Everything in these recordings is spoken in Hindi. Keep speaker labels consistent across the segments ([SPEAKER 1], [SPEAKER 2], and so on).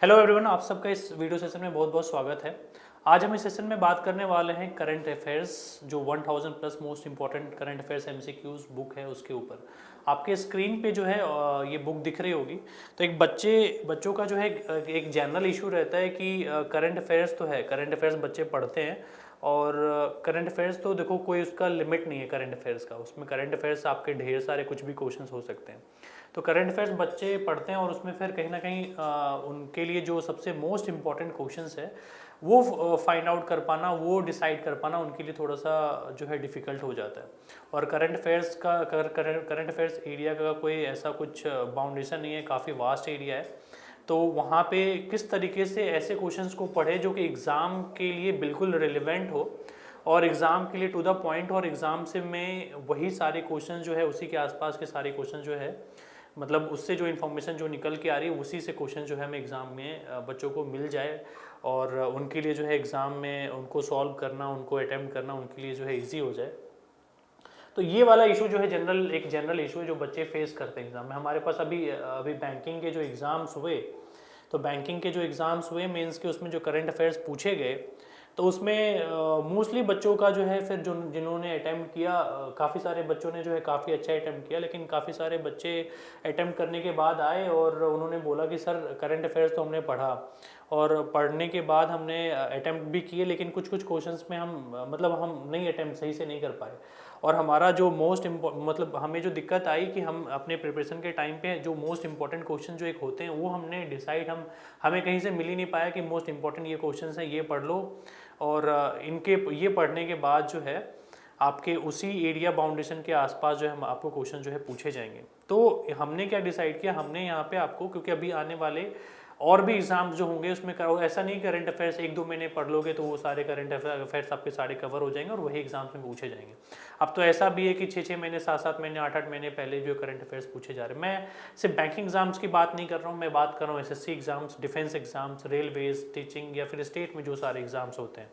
[SPEAKER 1] हेलो एवरीवन, आप सबका इस वीडियो सेशन में बहुत बहुत स्वागत है। आज हम इस सेशन में बात करने वाले हैं करंट अफेयर्स, जो 1000 plus most important current affairs MCQs book है उसके ऊपर। आपके स्क्रीन पे जो है ये बुक दिख रही होगी। तो एक बच्चों का जो है एक जनरल इशू रहता है कि करंट अफेयर्स तो है, करंट अफेयर्स बच्चे पढ़ते हैं और करंट अफेयर्स तो देखो कोई उसका लिमिट नहीं है करंट अफेयर्स का। उसमें करंट अफेयर्स आपके ढेर सारे कुछ भी क्वेश्चंस हो सकते हैं। तो करंट अफेयर्स बच्चे पढ़ते हैं और उसमें फिर कहीं ना कहीं उनके लिए जो सबसे मोस्ट इम्पॉर्टेंट क्वेश्चंस है वो फाइंड आउट कर पाना, वो डिसाइड कर पाना उनके लिए थोड़ा सा जो है डिफ़िकल्ट हो जाता है। और करंट अफेयर्स का करंट अफेयर्स एरिया का कोई ऐसा कुछ बाउंडेशन नहीं है, काफ़ी वास्ट एरिया है। तो वहाँ पे किस तरीके से ऐसे क्वेश्चंस को पढ़े जो कि एग्ज़ाम के लिए बिल्कुल रिलेवेंट हो और एग्ज़ाम के लिए टू द पॉइंट, और एग्ज़ाम से में वही सारे क्वेश्चन जो है उसी के आसपास के सारे क्वेश्चन जो है, मतलब उससे जो इन्फॉर्मेशन जो निकल के आ रही है उसी से क्वेश्चन जो है हमें एग्ज़ाम में बच्चों को मिल जाए और उनके लिए जो है एग्ज़ाम में उनको सॉल्व करना, उनको अटैम्प्ट करना उनके लिए जो है ईजी हो जाए। तो ये वाला इशू जो है एक जनरल इशू है जो बच्चे फेस करते हैं एग्ज़ाम में। हमारे पास अभी अभी बैंकिंग के जो एग्ज़ाम्स हुए, तो बैंकिंग के जो एग्ज़ाम्स हुए मेंस के, उसमें जो करंट अफेयर्स पूछे गए तो उसमें मोस्टली बच्चों का जो है फिर जो जिन्होंने अटैम्प्ट किया, काफ़ी सारे बच्चों ने जो है काफ़ी अच्छा अटैम्प्ट किया, लेकिन काफ़ी सारे बच्चे अटैम्प्ट करने के बाद आए और उन्होंने बोला कि सर करंट अफेयर्स तो हमने पढ़ा और पढ़ने के बाद हमने अटैम्प्ट भी किए, लेकिन कुछ कुछ क्वेश्चंस में मतलब हम नहीं अटैम्प्ट सही से नहीं कर पाए। और हमारा जो मतलब हमें जो दिक्कत आई कि हम अपने प्रिपरेशन के टाइम पे जो मोस्ट इंपॉर्टेंट क्वेश्चन जो एक होते हैं वो हमने डिसाइड हमें कहीं से मिल ही नहीं पाया कि मोस्ट इंपॉर्टेंट ये क्वेश्चन हैं, ये पढ़ लो। और इनके ये पढ़ने के बाद जो है आपके उसी एरिया बाउंडेशन के आसपास जो है हम आपको क्वेश्चन जो है पूछे जाएंगे। तो हमने क्या डिसाइड किया, हमने यहाँ पे आपको, क्योंकि अभी आने वाले और भी एग्जाम्स जो होंगे उसमें करो, ऐसा नहीं करंट अफेयर्स एक दो महीने पढ़ लोगे तो वो सारे करंट अफेयर्स आपके सारे कवर हो जाएंगे और वही एग्जाम्स में पूछे जाएंगे। अब तो ऐसा भी है कि 6-6 महीने, 7-7 महीने, 8-8 महीने पहले जो करंट अफेयर्स पूछे जा रहे हैं। मैं सिर्फ बैंकिंग एग्जाम्स की बात नहीं कर रहा हूँ, मैं बात कर रहा हूँ SSC exams, defence exams, railways, teaching या फिर स्टेट में जो सारे एग्जाम्स होते हैं,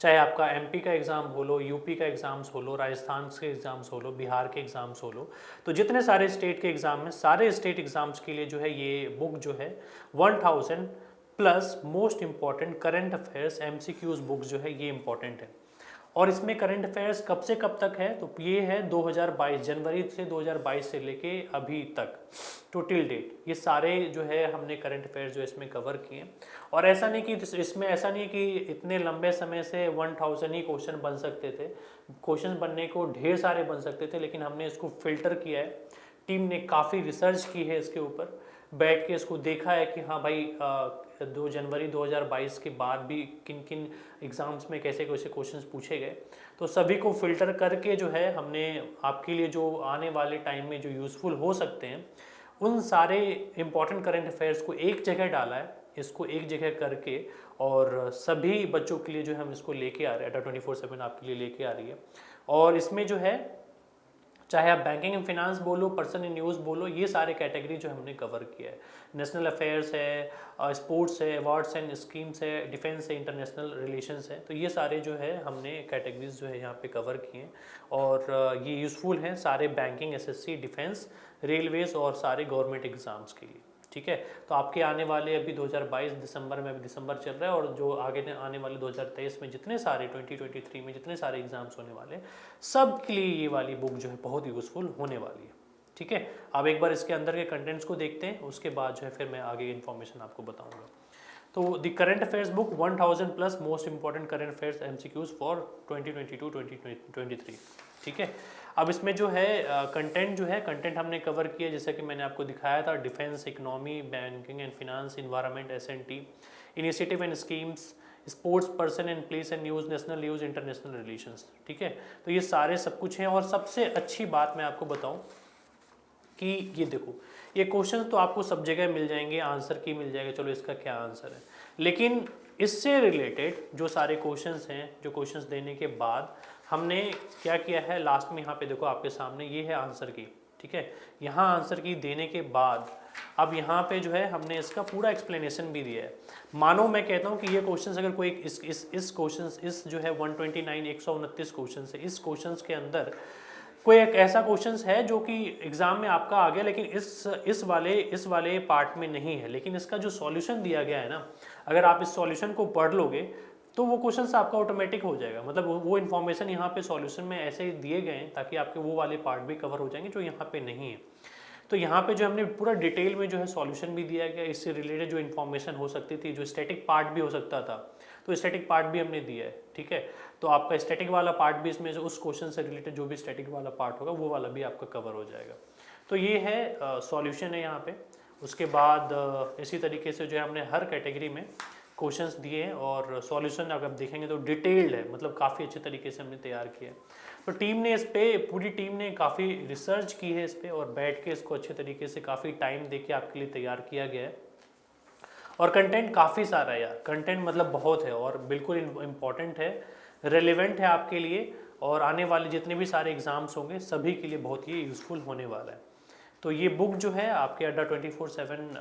[SPEAKER 1] चाहे आपका एमपी का एग्ज़ाम हो लो, यूपी का एग्ज़ाम्स हो लो, राजस्थान के एग्ज़ाम्स हो लो, बिहार के एग्ज़ाम्स हो लो। तो जितने सारे स्टेट के एग्ज़ाम हैं, सारे स्टेट एग्ज़ाम्स के लिए जो है ये बुक जो है 1000 plus most important current affairs MCQs book जो है ये इंपॉर्टेंट है। और इसमें करंट अफेयर्स कब से कब तक है, तो ये है 2022, जनवरी से 2022 से लेके अभी तक, तो टिल डेट ये सारे जो है हमने करंट अफेयर्स जो इसमें कवर किए। और ऐसा नहीं कि इसमें ऐसा नहीं कि इतने लंबे समय से 1000 ही क्वेश्चन बन सकते थे, क्वेश्चन बनने को ढेर सारे बन सकते थे, लेकिन हमने इसको फिल्टर किया है। टीम ने काफ़ी रिसर्च की है इसके ऊपर, बैठ के इसको देखा है कि हाँ भाई 2 जनवरी 2022 के बाद भी किन किन एग्ज़ाम्स में कैसे कैसे क्वेश्चंस पूछे गए। तो सभी को फिल्टर करके जो है हमने आपके लिए जो आने वाले टाइम में जो यूज़फुल हो सकते हैं उन सारे इंपॉर्टेंट करंट अफेयर्स को एक जगह डाला है, इसको एक जगह करके, और सभी बच्चों के लिए जो है हम इसको लेके आ रहे हैं, डाटा 24/7 आपके लिए लेके आ रही है। और इसमें जो है चाहे आप बैंकिंग एंड फिनेंस बोलो, पर्सन इन न्यूज़ बोलो, ये सारे कैटेगरी जो हमने कवर किया है। नेशनल अफेयर्स है, स्पोर्ट्स है, अवार्ड्स एंड स्कीम्स है, डिफेंस है, इंटरनेशनल रिलेशंस है, तो ये सारे जो है हमने कैटेगरीज जो है यहाँ पे कवर किए हैं। और ये यूज़फुल हैं सारे बैंकिंग, एसएससी, डिफेंस, रेलवेज और सारे गवर्नमेंट एग्जाम्स के लिए। ठीक है, तो आपके आने वाले अभी 2022 दिसंबर में, अभी दिसंबर चल रहा है, और जो आगे आने वाले 2023 में जितने सारे 2023 में जितने सारे एग्जाम्स होने वाले, सब के लिए ये वाली बुक जो है बहुत यूज़फुल होने वाली है। ठीक है, अब एक बार इसके अंदर के कंटेंट्स को देखते हैं, उसके बाद जो है फिर मैं आगे इन्फॉर्मेशन आपको बताऊंगा। तो the current affairs book 1000 plus most important current affairs MCQs for 2022-2023। ठीक है, अब इसमें जो है कंटेंट जो है, कंटेंट हमने कवर किया जैसा कि मैंने आपको दिखाया था, defence, economy, banking and finance, environment, SNT, initiative and schemes, sports, person and place and news, national news, international relations. ठीक है, तो ये सारे सब कुछ हैं। और सबसे अच्छी बात मैं आपको बताऊं कि ये देखो, ये क्वेश्चन तो आपको सब जगह मिल जाएंगे, आंसर की मिल जाएगा, चलो इसका क्या आंसर है, लेकिन इससे रिलेटेड जो सारे क्वेश्चंस हैं, जो क्वेश्चंस देने के बाद हमने क्या किया है, लास्ट में यहाँ पे देखो आपके सामने ये है आंसर की। ठीक है, यहाँ आंसर की देने के बाद अब यहाँ पे जो है हमने इसका पूरा एक्सप्लेनेशन भी दिया है। मानो मैं कहता हूँ कि ये क्वेश्चंस अगर कोई इस क्वेश्चंस, इस जो है 129 129 क्वेश्चंस है, इस क्वेश्चंस के अंदर कोई एक ऐसा क्वेश्चंस है जो कि एग्जाम में आपका आ गया लेकिन इस वाले पार्ट में नहीं है, लेकिन इसका जो सॉल्यूशन दिया गया है ना, अगर आप इस सॉल्यूशन को पढ़ लोगे तो वो क्वेश्चन आपका ऑटोमेटिक हो जाएगा। मतलब वो इन्फॉर्मेशन यहाँ पे सॉल्यूशन में ऐसे ही दिए गए हैं ताकि आपके वो वाले पार्ट भी कवर हो जाएंगे जो यहाँ पे नहीं है। तो यहाँ पे जो हमने पूरा डिटेल में जो है सॉल्यूशन भी दिया गया, इससे रिलेटेड जो इन्फॉर्मेशन हो सकती थी, जो स्टैटिक पार्ट भी हो सकता था तो स्टैटिक पार्ट भी हमने दिया है, ठीक है। तो आपका स्टैटिक वाला पार्ट भी इसमें उस क्वेश्चन से रिलेटेड जो भी स्टैटिक वाला पार्ट होगा वो वाला भी आपका कवर हो जाएगा। तो ये है सॉल्यूशन है यहाँ पे। उसके बाद इसी तरीके से जो है हमने हर कैटेगरी में क्वेश्चंस दिए हैं और सॉल्यूशन अगर आप देखेंगे तो डिटेल्ड है, मतलब काफ़ी अच्छे तरीके से हमने तैयार किया है। तो टीम ने इस पे, पूरी टीम ने काफ़ी रिसर्च की है इस पे और बैठ के इसको अच्छे तरीके से काफ़ी टाइम दे के आपके लिए तैयार किया गया है। और कंटेंट काफ़ी सारा है यार, कंटेंट मतलब बहुत है और बिल्कुल इम्पॉर्टेंट है, रेलेवेंट है आपके लिए और आने वाले जितने भी सारे एग्ज़ाम्स होंगे सभी के लिए बहुत ही यूज़फुल होने वाला है। तो ये बुक जो है आपके अड्डा 24/7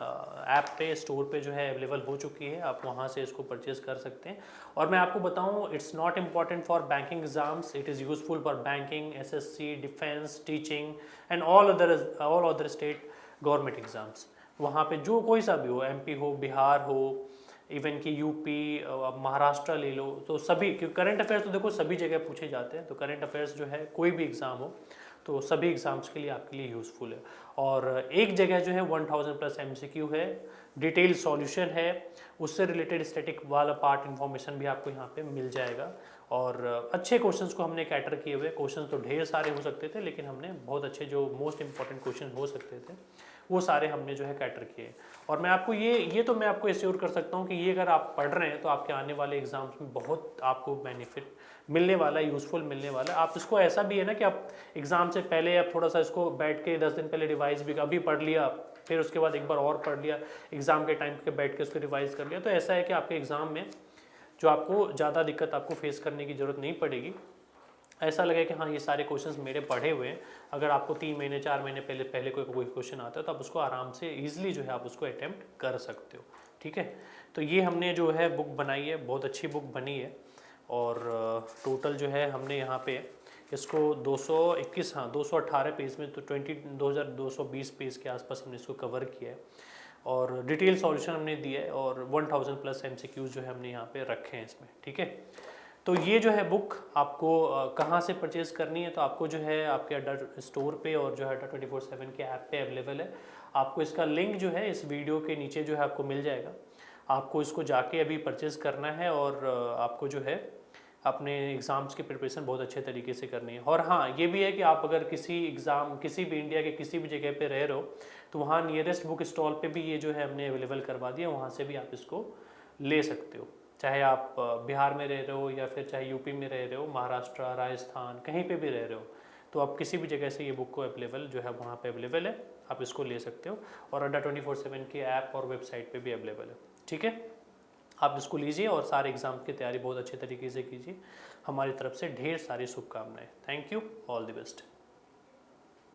[SPEAKER 1] ऐप पे, स्टोर पे जो है अवेलेबल हो चुकी है, आप वहाँ से इसको परचेज कर सकते हैं। और मैं आपको बताऊँ, it's not important for banking exams, it is useful for banking, SSC, defence, teaching and all other state government exams. वहाँ पे जो कोई सा भी हो, एमपी हो, बिहार हो, इवन कि यूपी, महाराष्ट्र ले लो, तो सभी, क्योंकि करंट अफेयर्स तो देखो सभी जगह पूछे जाते हैं, तो करंट अफेयर्स जो है कोई भी एग्ज़ाम हो तो सभी एग्ज़ाम्स के लिए आपके लिए यूज़फुल है। और एक जगह जो है 1000+ MCQ है, डिटेल सॉल्यूशन है, उससे रिलेटेड स्टैटिक वाला पार्ट इन्फॉर्मेशन भी आपको यहाँ पे मिल जाएगा। और अच्छे क्वेश्चंस को हमने कैटर किए हुए, क्वेश्चंस तो ढेर सारे हो सकते थे लेकिन हमने बहुत अच्छे जो मोस्ट इंपॉर्टेंट क्वेश्चन हो सकते थे वो सारे हमने जो है कैटर किए। और मैं आपको ये तो मैं आपको एश्योर कर सकता हूँ कि ये अगर आप पढ़ रहे हैं तो आपके आने वाले एग्जाम्स में बहुत आपको बेनिफिट मिलने वाला है, यूज़फुल मिलने वाला है। आप इसको ऐसा भी है ना कि आप एग्ज़ाम से पहले आप थोड़ा सा इसको बैठ के 10 दिन पहले रिवाइज भी, अभी पढ़ लिया, फिर उसके बाद एक बार और पढ़ लिया, एग्ज़ाम के टाइम पे बैठ के उसको रिवाइज कर लिया, तो ऐसा है कि आपके एग्ज़ाम में जो आपको ज़्यादा दिक्कत आपको फेस करने की ज़रूरत नहीं पड़ेगी। ऐसा लगे कि हाँ ये सारे क्वेश्चंस मेरे पढ़े हुए हैं, अगर आपको 3 महीने 4 महीने पहले कोई क्वेश्चन आता है तो आप उसको आराम से ईजिली जो है आप उसको अटैम्प्ट कर सकते हो, ठीक है। तो ये हमने जो है बुक बनाई है, बहुत अच्छी बुक बनी है और टोटल जो है हमने यहाँ पे इसको 218 पेज में, तो 2220 पेज के आसपास हमने इसको कवर किया है और डिटेल सॉल्यूशन हमने दिया है और 1000+ MCQs जो है हमने यहाँ पे रखे हैं इसमें, ठीक है। तो ये जो है बुक आपको कहाँ से परचेज करनी है, तो आपको जो है आपके अड्डा स्टोर पे और जो है अड्डा 24/7 के ऐप पे अवेलेबल है। आपको इसका लिंक जो है इस वीडियो के नीचे जो है आपको मिल जाएगा, आपको इसको जाके अभी परचेज़ करना है और आपको जो है अपने एग्ज़ाम्स की प्रिपरेशन बहुत अच्छे तरीके से करनी है। और हाँ ये भी है कि आप अगर किसी एग्ज़ाम, किसी भी इंडिया के किसी भी जगह पे रह रहे हो तो वहाँ नियरेस्ट बुक स्टॉल पे भी ये जो है हमने अवेलेबल करवा दिया, वहाँ से भी आप इसको ले सकते हो। चाहे आप बिहार में रह रहे हो या फिर चाहे यूपी में रह रहे हो, महाराष्ट्र, राजस्थान, कहीं पे भी रह रहे हो, तो आप किसी भी जगह से ये बुक को अवेलेबल जो है वहाँ पे अवेलेबल है, आप इसको ले सकते हो। और अड्डा 24/7 की ऐप और वेबसाइट पे भी अवेलेबल है, ठीक है। आप इसको लीजिए और सारे एग्ज़ाम की तैयारी बहुत अच्छे तरीके से कीजिए। हमारी तरफ से ढेर सारी शुभकामनाएं। Thank you, all the best.